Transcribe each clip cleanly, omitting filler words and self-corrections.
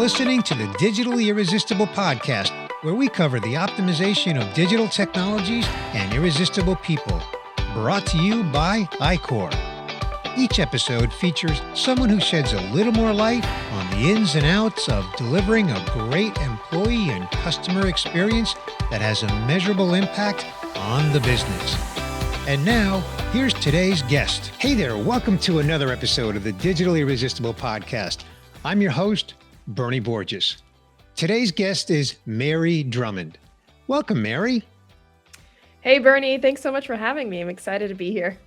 listening to the Digitally Irresistible podcast, where we cover the optimization of digital technologies and irresistible people. Brought to you by iCore. Each episode features someone who sheds a little more light on the ins and outs of delivering a great employee and customer experience that has a measurable impact on the business. And now, here's today's guest. Hey there, welcome to another episode of the Digitally Irresistible podcast. I'm your host, Bernie Borges. Today's guest is Mary Drumond. Welcome, Mary. Hey, Bernie. Thanks so much for having me. I'm excited to be here.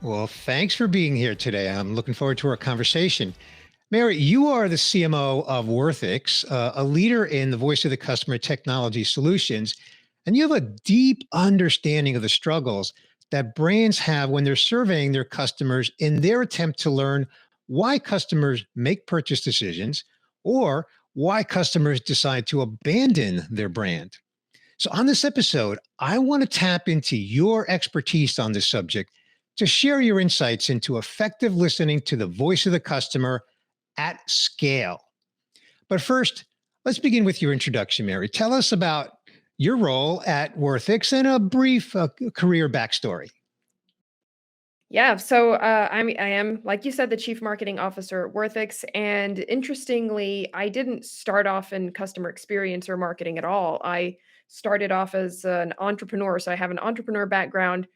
Well, thanks for being here today. I'm looking forward to our conversation. Mary, you are the CMO of Worthix, a leader in the voice of the customer technology solutions, and you have a deep understanding of the struggles that brands have when they're surveying their customers in their attempt to learn why customers make purchase decisions or why customers decide to abandon their brand. So on this episode, I want to tap into your expertise on this subject to share your insights into effective listening to the voice of the customer at scale. But first, let's begin with your introduction, Mary. Tell us about your role at Worthix and a brief career backstory. Yeah, so I am, like you said, the Chief Marketing Officer at Worthix. And interestingly, I didn't start off in customer experience or marketing at all. I started off as an entrepreneur. So I have an entrepreneur background,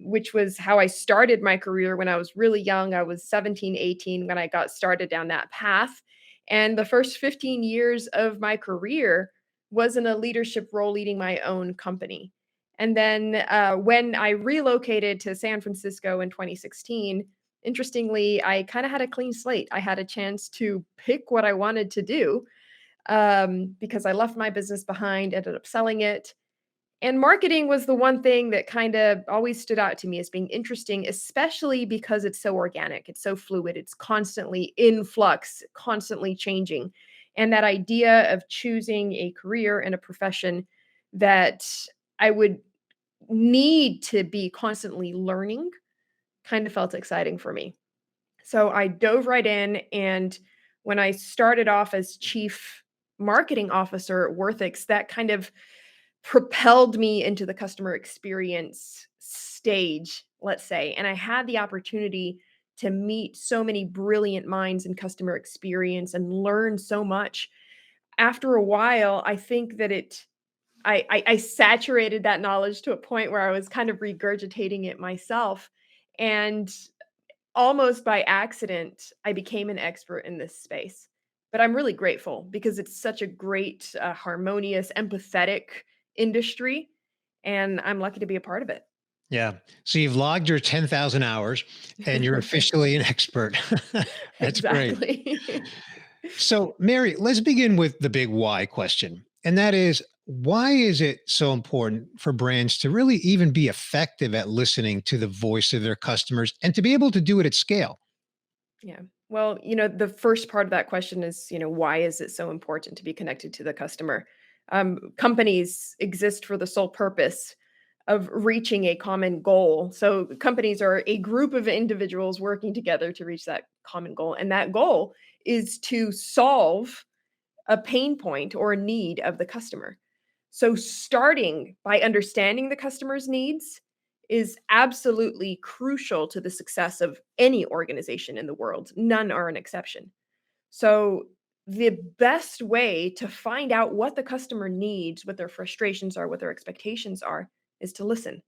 which was how I started my career when I was really young. I was 17, 18 when I got started down that path. And the first 15 years of my career was in a leadership role leading my own company. And then when I relocated to San Francisco in 2016, interestingly, I kind of had a clean slate. I had a chance to pick what I wanted to do because I left my business behind, ended up selling it. And marketing was the one thing that kind of always stood out to me as being interesting, especially because it's so organic, it's so fluid, it's constantly in flux, constantly changing. And that idea of choosing a career and a profession that I would need to be constantly learning kind of felt exciting for me. So I dove right in. And when I started off as chief marketing officer at Worthix, that kind of propelled me into the customer experience stage, let's say. And I had the opportunity to meet so many brilliant minds in customer experience and learn so much. After a while, I think that I saturated that knowledge to a point where I was kind of regurgitating it myself. And almost by accident, I became an expert in this space. But I'm really grateful because it's such a great, harmonious, empathetic industry. And I'm lucky to be a part of it. Yeah. So you've logged your 10,000 hours and you're officially an expert. That's great. Exactly. So, Mary, let's begin with the big why question. And that is, why is it so important for brands to really even be effective at listening to the voice of their customers and to be able to do it at scale? Yeah. Well, the first part of that question is, why is it so important to be connected to the customer? Companies exist for the sole purpose of reaching a common goal. So companies are a group of individuals working together to reach that common goal. And that goal is to solve a pain point or a need of the customer. So starting by understanding the customer's needs is absolutely crucial to the success of any organization in the world. None are an exception. So the best way to find out what the customer needs, what their frustrations are, what their expectations are, is to listen.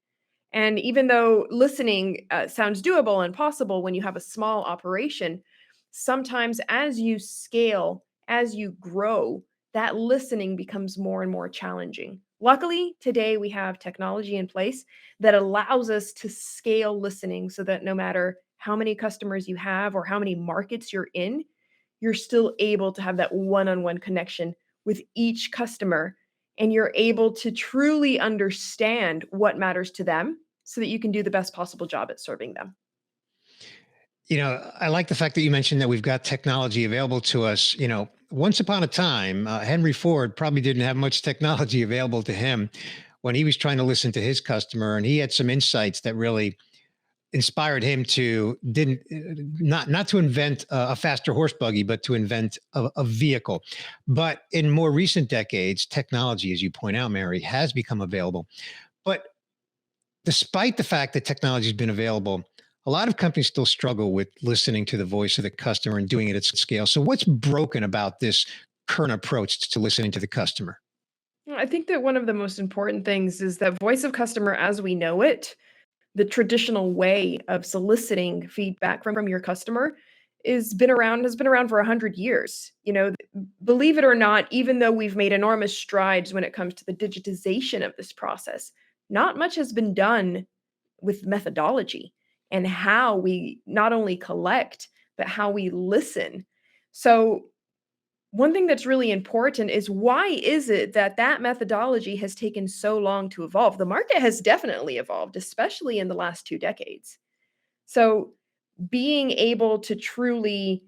And even though listening sounds doable and possible when you have a small operation, sometimes as you scale, as you grow, that listening becomes more and more challenging. Luckily, today we have technology in place that allows us to scale listening so that no matter how many customers you have or how many markets you're in, you're still able to have that one-on-one connection with each customer, and you're able to truly understand what matters to them so that you can do the best possible job at serving them. I like the fact that you mentioned that we've got technology available to us. Once upon a time, Henry Ford probably didn't have much technology available to him when he was trying to listen to his customer, and he had some insights that really inspired him to didn't not to invent a faster horse buggy, but to invent a vehicle. But in more recent decades, technology, as you point out, Mary, has become available. But despite the fact that technology has been available, a lot of companies still struggle with listening to the voice of the customer and doing it at scale. So, what's broken about this current approach to listening to the customer? Well, I think that one of the most important things is that voice of customer as we know it, the traditional way of soliciting feedback from your customer has been around for 100 years. Believe it or not, even though we've made enormous strides when it comes to the digitization of this process, not much has been done with methodology and how we not only collect, but how we listen. So, one thing that's really important is why is it that that methodology has taken so long to evolve? The market has definitely evolved, especially in the last 2 decades. So, being able to truly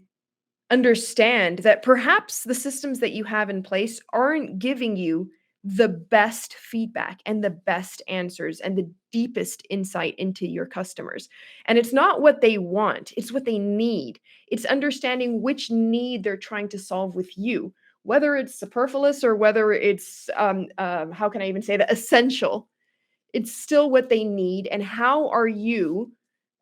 understand that perhaps the systems that you have in place aren't giving you the best feedback and the best answers and the deepest insight into your customers. And it's not what they want, it's what they need. It's understanding which need they're trying to solve with you, whether it's superfluous or whether it's, how can I even say that, essential. It's still what they need. And how are you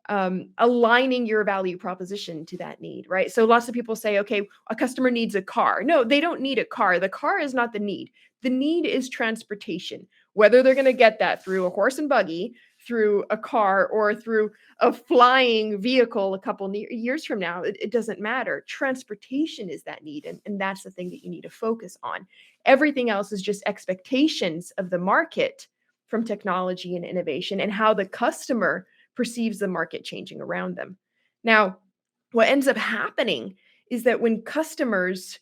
aligning your value proposition to that need, right? So lots of people say, okay, a customer needs a car. No, they don't need a car. The car is not the need. The need is transportation. Whether they're going to get that through a horse and buggy, through a car, or through a flying vehicle a couple years from now, it doesn't matter. Transportation is that need. And that's the thing that you need to focus on. Everything else is just expectations of the market from technology and innovation and how the customer perceives the market changing around them. Now, what ends up happening is that when customers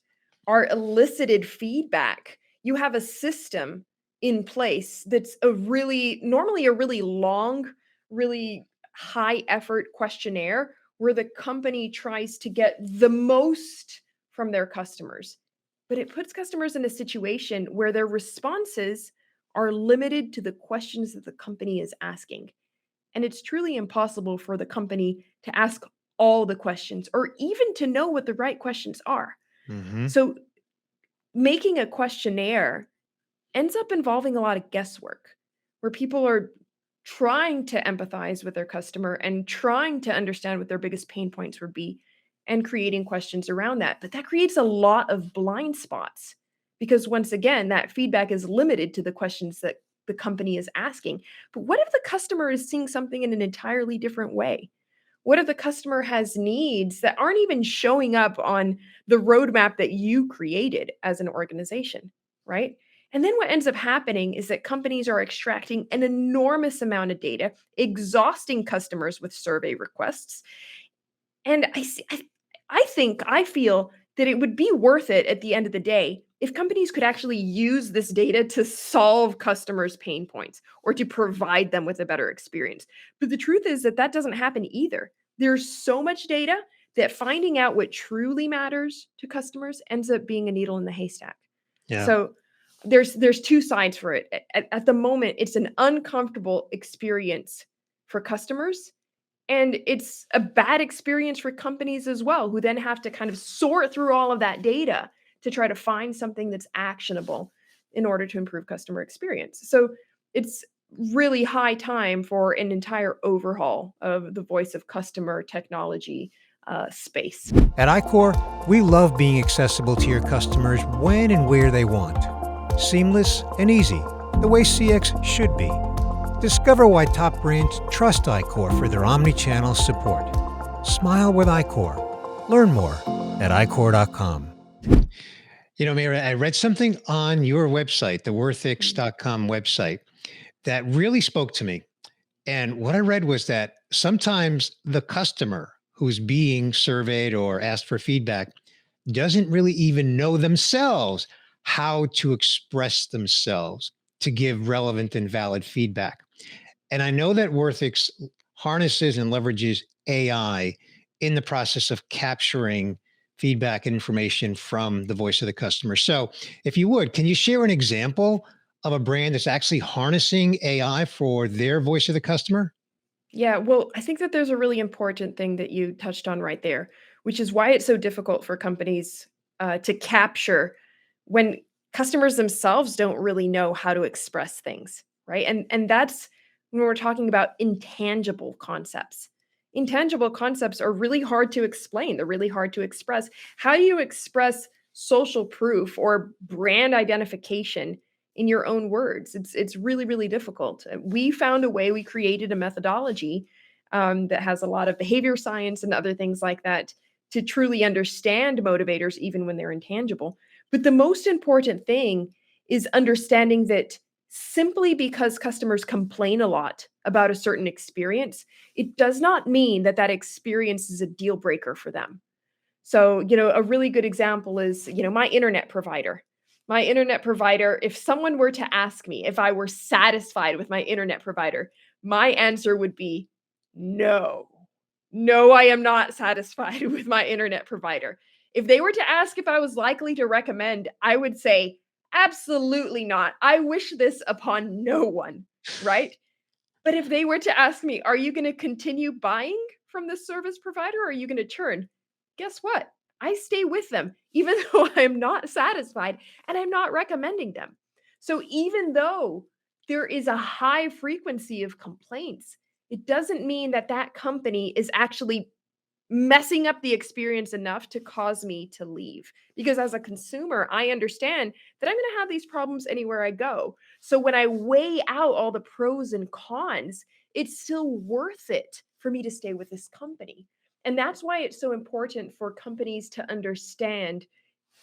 are elicited feedback, you have a system in place that's normally a really long, really high effort questionnaire where the company tries to get the most from their customers. But it puts customers in a situation where their responses are limited to the questions that the company is asking. And it's truly impossible for the company to ask all the questions or even to know what the right questions are. Hmm. So, making a questionnaire ends up involving a lot of guesswork where people are trying to empathize with their customer and trying to understand what their biggest pain points would be and creating questions around that. But that creates a lot of blind spots because, once again, that feedback is limited to the questions that the company is asking. But what if the customer is seeing something in an entirely different way? What if the customer has needs that aren't even showing up on the roadmap that you created as an organization, right? And then what ends up happening is that companies are extracting an enormous amount of data, exhausting customers with survey requests. And I feel that it would be worth it at the end of the day if companies could actually use this data to solve customers' pain points or to provide them with a better experience. But the truth is that that doesn't happen either. There's so much data that finding out what truly matters to customers ends up being a needle in the haystack. Yeah. So there's two sides for it. At the moment, it's an uncomfortable experience for customers and it's a bad experience for companies as well, who then have to kind of sort through all of that data to try to find something that's actionable in order to improve customer experience. So it's really high time for an entire overhaul of the voice of customer technology space. At iCore, we love being accessible to your customers when and where they want. Seamless and easy, the way CX should be. Discover why top brands trust iCore for their omni-channel support. Smile with iCore. Learn more at iCore.com. Mary, I read something on your website, the worthix.com website, that really spoke to me. And what I read was that sometimes the customer who's being surveyed or asked for feedback doesn't really even know themselves how to express themselves to give relevant and valid feedback. And I know that Worthix harnesses and leverages AI in the process of capturing feedback and information from the voice of the customer. So, if you would, can you share an example of a brand that's actually harnessing AI for their voice of the customer? Yeah, well, I think that there's a really important thing that you touched on right there, which is why it's so difficult for companies to capture when customers themselves don't really know how to express things, right? And that's when we're talking about intangible concepts. Intangible concepts are really hard to explain. They're really hard to express. How do you express social proof or brand identification in your own words? It's really, really difficult. We found a way, we created a methodology that has a lot of behavior science and other things like that to truly understand motivators, even when they're intangible. But the most important thing is understanding that simply because customers complain a lot about a certain experience, it does not mean that that experience is a deal breaker for them. So, a really good example is, my internet provider. My internet provider, if someone were to ask me if I were satisfied with my internet provider, my answer would be no. No, I am not satisfied with my internet provider. If they were to ask if I was likely to recommend, I would say absolutely not. I wish this upon no one, right? But if they were to ask me, "Are you gonna continue buying from this service provider or are you gonna churn?" Guess what? I stay with them even though I'm not satisfied and I'm not recommending them. So even though there is a high frequency of complaints, it doesn't mean that that company is actually messing up the experience enough to cause me to leave. Because as a consumer, I understand that I'm going to have these problems anywhere I go. So when I weigh out all the pros and cons, it's still worth it for me to stay with this company. And that's why it's so important for companies to understand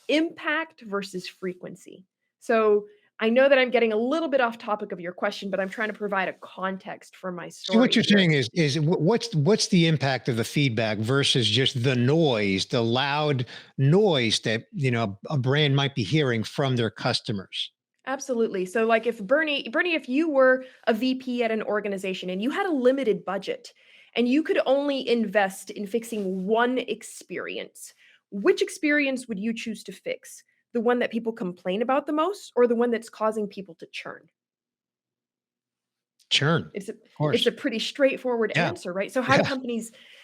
impact versus frequency. So I know that I'm getting a little bit off topic of your question, but I'm trying to provide a context for my So what story you're here. saying is what's the impact of the feedback versus just the noise, the loud noise that a brand might be hearing from their customers? Absolutely. So like if Bernie, if you were a VP at an organization and you had a limited budget and you could only invest in fixing one experience, which experience would you choose to fix? The one that people complain about the most or the one that's causing people to churn? Churn, It's a of it's course. a pretty straightforward Yeah, answer, right? So yeah.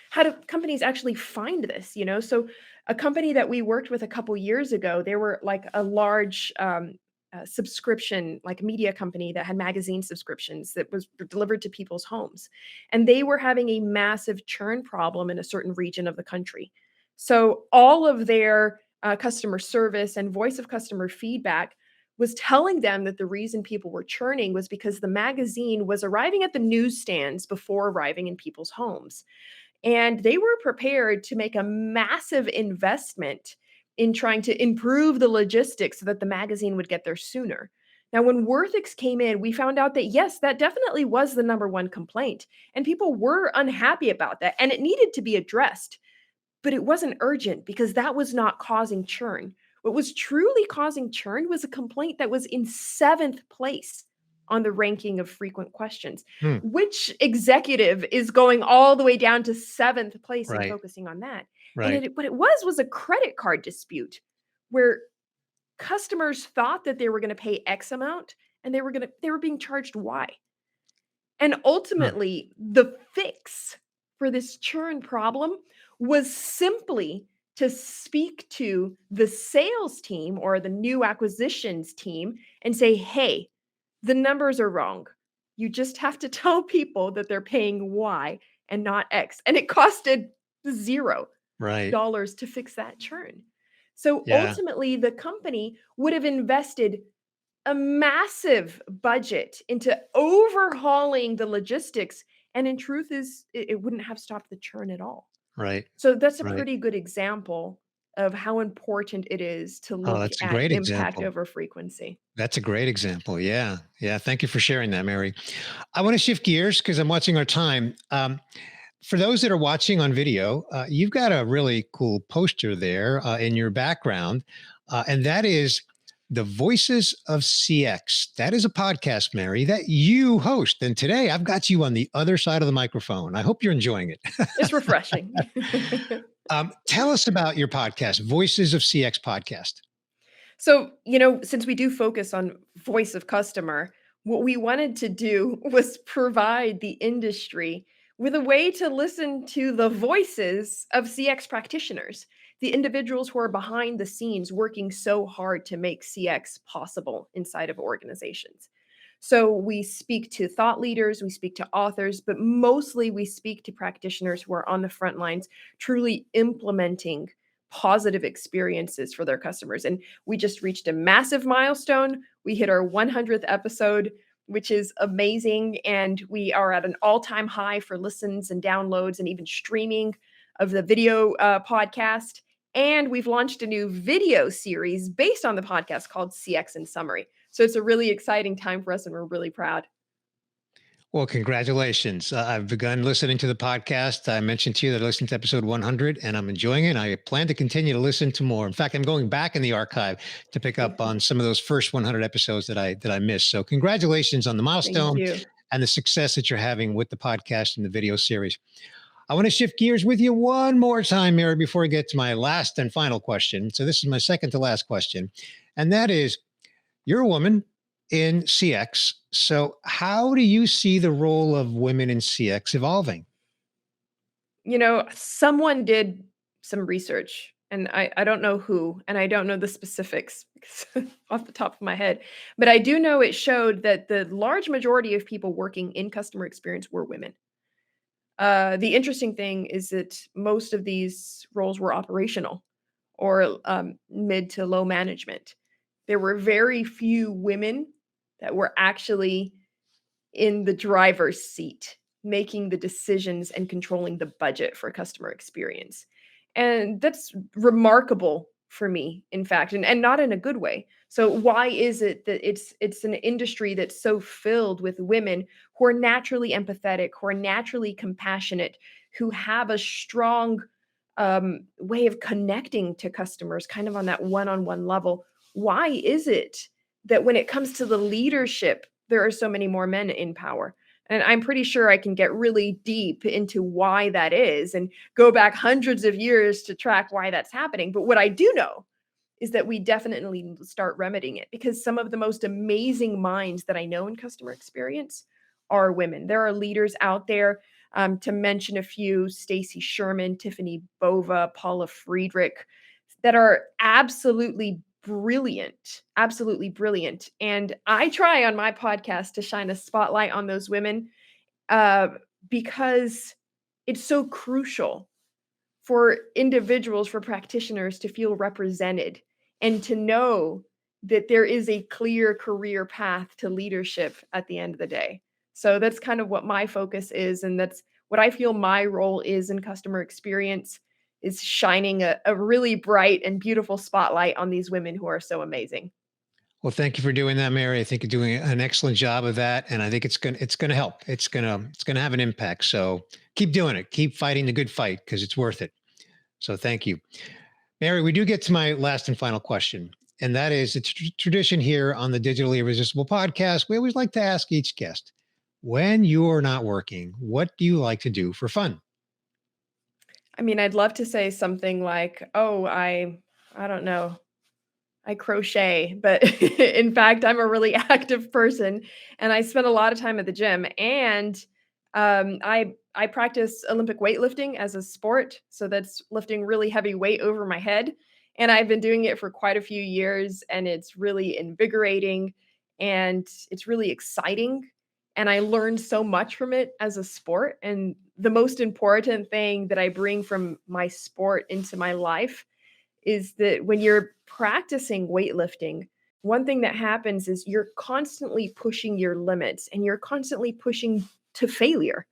how do companies actually find this, So a company that we worked with a couple years ago, they were like a large subscription, like media company that had magazine subscriptions that was delivered to people's homes. And they were having a massive churn problem in a certain region of the country. So all of their customer service and voice of customer feedback was telling them that the reason people were churning was because the magazine was arriving at the newsstands before arriving in people's homes. And they were prepared to make a massive investment in trying to improve the logistics so that the magazine would get there sooner. Now, when Worthix came in, we found out that yes, that definitely was the number one complaint. And people were unhappy about that. And it needed to be addressed, but it wasn't urgent because that was not causing churn. What was truly causing churn was a complaint that was in seventh place on the ranking of frequent questions. Hmm, Which executive is going all the way down to seventh place and right, focusing on that? And right. what it was a credit card dispute where customers thought that they were going to pay X amount and they were being charged Y. And Huh, ultimately, the fix for this churn problem was simply to speak to the sales team or the new acquisitions team and say, hey, the numbers are wrong. You just have to tell people that they're paying Y and not X. And it costed right. $0 to fix that churn. So Yeah, ultimately, the company would have invested a massive budget into overhauling the logistics, and in truth is it wouldn't have stopped the churn at all. right, So that's a right. pretty good example of how important it is to Oh, look that's a at great impact example. over frequency. That's a great example. Yeah, yeah. Thank you for sharing that, Mary. I want to shift gears because I'm watching our time. For those that are watching on video, you've got a really cool poster there in your background, and that is the Voices of CX. That is a podcast, Mary, that you host. And today I've got you on the other side of the microphone. I hope you're enjoying it. It's refreshing. Tell us about your podcast, Voices of CX podcast. So, since we do focus on voice of customer, what we wanted to do was provide the industry with a way to listen to the voices of CX practitioners, the individuals who are behind the scenes working so hard to make CX possible inside of organizations. So we speak to thought leaders, we speak to authors, but mostly we speak to practitioners who are on the front lines, truly implementing positive experiences for their customers. And we just reached a massive milestone. We hit our 100th episode, which is amazing. And we are at an all time high for listens and downloads and even streaming of the video podcast. And we've launched a new video series based on the podcast called CX in Summary. So it's a really exciting time for us, and we're really proud. Well, congratulations. I've begun listening to the podcast. I mentioned to you that I listened to episode 100 and I'm enjoying it. I plan to continue to listen to more. In fact, I'm going back in the archive to pick up on some of those first 100 episodes that I missed. So congratulations on the Thank milestone you. and the success that you're having with the podcast and the video series. I want to shift gears with you one more time, Mary, before we get to my last and final question. So this is my second to last question. And that is, you're a woman in CX. So how do you see the role of women in CX evolving? Someone did some research, and I don't know who, and I don't know the specifics off the top of my head, but I do know it showed that the large majority of people working in customer experience were women. The interesting thing is that most of these roles were operational or mid to low management. There were very few women that were actually in the driver's seat, making the decisions and controlling the budget for customer experience. And that's remarkable for me, in fact, and not in a good way. So why is it that it's an industry that's so filled with women who are naturally empathetic, who are naturally compassionate, who have a strong way of connecting to customers, kind of on that one-on-one level? Why is it that when it comes to the leadership, there are so many more men in power? And I'm pretty sure I can get really deep into why that is and go back hundreds of years to track why that's happening. But what I do know is that we definitely need to start remedying it, because some of the most amazing minds that I know in customer experience are women. There are leaders out there, to mention a few: Stacy Sherman, Tiffany Bova, Paula Friedrich, that are absolutely brilliant, absolutely brilliant. And I try on my podcast to shine a spotlight on those women, uh, because it's so crucial for individuals, for practitioners to feel represented and to know that there is a clear career path to leadership at the end of the day. So that's kind of what my focus is. And that's what I feel my role is in customer experience, is shining a really bright and beautiful spotlight on these women who are so amazing. Well, thank you for doing that, Mary. I think you're doing an excellent job of that, and I think it's gonna help. It's gonna have an impact. So keep doing it. Keep fighting the good fight because it's worth it. So thank you, Mary. We do get to my last and final question, and that is, it's tradition here on the Digitally Irresistible podcast. We always like to ask each guest, when you're not working, what do you like to do for fun? I mean, I'd love to say something like, "Oh, I don't know, I crochet," but in fact, I'm a really active person, and I spend a lot of time at the gym. And I practice Olympic weightlifting as a sport, so that's lifting really heavy weight over my head. And I've been doing it for quite a few years, and it's really invigorating and it's really exciting. And I learned so much from it as a sport. And the most important thing that I bring from my sport into my life is that when you're practicing weightlifting, one thing that happens is you're constantly pushing your limits and you're constantly pushing to failure.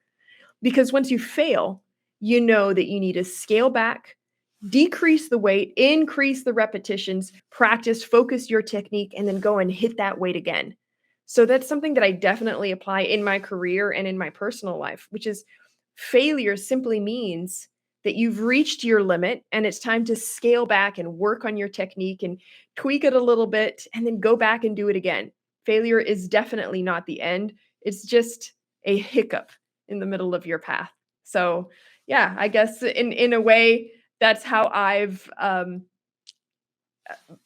Because once you fail, you know that you need to scale back, decrease the weight, increase the repetitions, practice, focus your technique, and then go and hit that weight again. So that's something that I definitely apply in my career and in my personal life, which is, failure simply means that you've reached your limit and it's time to scale back and work on your technique and tweak it a little bit and then go back and do it again. Failure is definitely not the end. It's just a hiccup in the middle of your path. So, yeah, I guess in a way that's how I've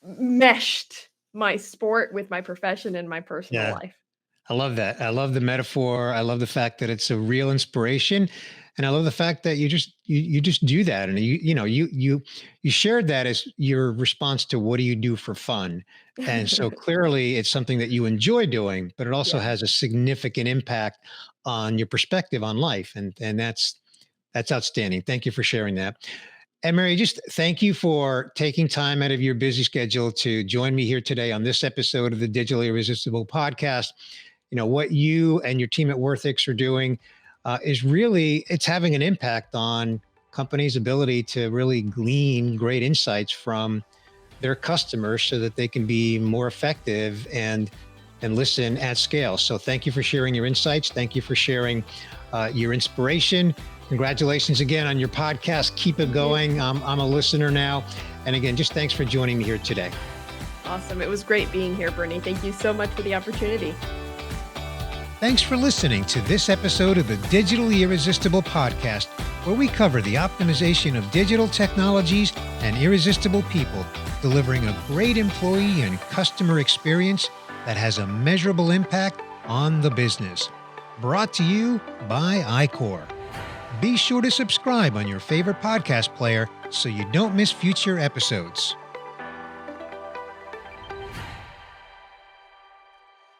meshed my sport with my profession and my personal Yeah. life. I love that. I love the metaphor. I love the fact that it's a real inspiration. And I love the fact that you just do that. And you shared that as your response to what do you do for fun. And so clearly it's something that you enjoy doing, but it also Yeah. has a significant impact on your perspective on life. And that's outstanding. Thank you for sharing that. And Mary, just thank you for taking time out of your busy schedule to join me here today on this episode of the Digital Irresistible podcast. What you and your team at Worthix are doing is really, it's having an impact on companies' ability to really glean great insights from their customers so that they can be more effective and listen at scale. So thank you for sharing your insights. Thank you for sharing your inspiration. Congratulations again on your podcast. Keep it going. I'm a listener now. And again, just thanks for joining me here today. Awesome. It was great being here, Bernie. Thank you so much for the opportunity. Thanks for listening to this episode of the Digitally Irresistible podcast, where we cover the optimization of digital technologies and irresistible people, delivering a great employee and customer experience that has a measurable impact on the business. Brought to you by iCore. Be sure to subscribe on your favorite podcast player so you don't miss future episodes.